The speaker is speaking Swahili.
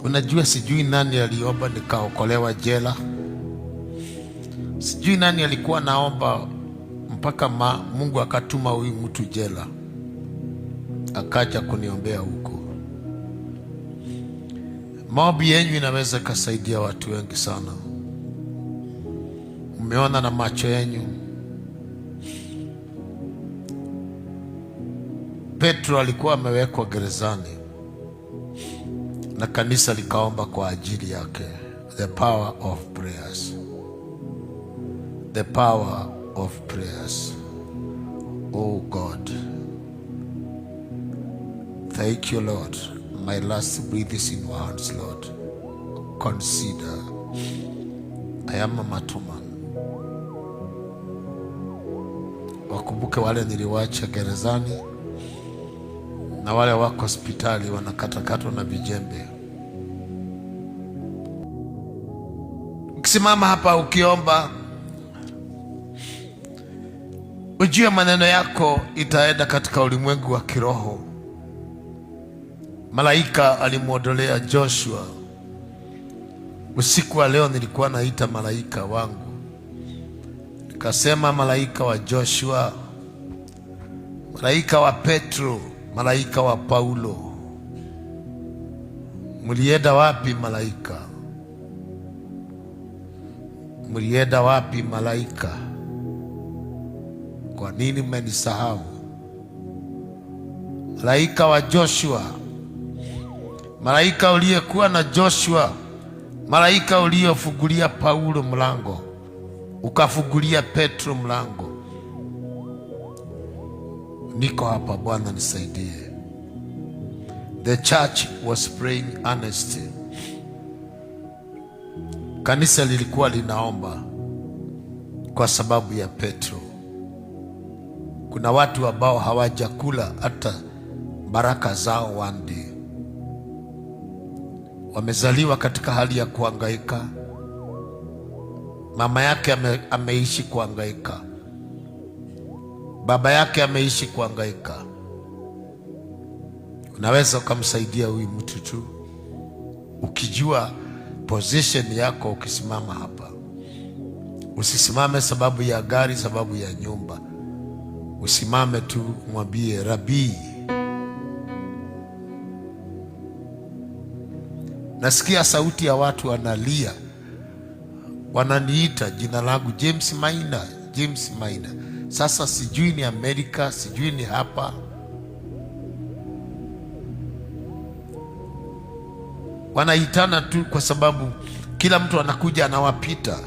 Unajua, sijui nani aliomba nikaokolewa jela. Sijui nani alikuwa naomba mpaka Mungu akatuma huyu mtu jela, akaja kuniombea huko. Maombi yenu inaweza kusaidia watu wengi sana. Umeona na macho yenu. Petro alikuwa amewekwa gerezani na kanisa likaomba kwa ajili yake. The power of prayers. The power of prayers. Oh God. Thank you, Lord. My last breath is in your hands, Lord. Consider. I am a matuman. Wakumbuke wale niliwacha gerezani na wale wako hospitali wanakatakatwa na vijembe. Ukisimama hapa ukiomba, ujue maneno yako itaenda katika ulimwengu wa kiroho. Malaika alimwondolea Joshua. Usiku wa leo nilikuwa naita malaika wangu, nikasema malaika wa Joshua, malaika wa Petro, malaika wa Paulo, mlienda wapi malaika? Mlienda wapi malaika? Kwa nini mmenisahau? Malaika wa Joshua, malaika uliyekuwa na Joshua, malaika uliyofungulia Paulo mlango, ukafungulia Petro mlango. Niko hapa, Bwana nisaidie. The church was praying earnestly. Kanisa lilikuwa linaomba kwa sababu ya Petro. Kuna watu ambao hawajakula hata baraka zao one day. Wamezaliwa katika hali ya kuhangaika. Mama yake ameishi kuhangaika. Baba yake ameishi kuhangaika. Unaweza ukamsaidia huyu mtu tu ukijua position yako. Ukisimama hapa, usisimame sababu ya gari, sababu ya nyumba. Usimame tu, mwambie Rabii, nasikia sauti ya watu wanalia, wananiita jina langu James Maina, James Maina. Sasa sijui ni Amerika, sijui ni hapa. Wanaitana tu kwa sababu kila mtu anakuja anawapita.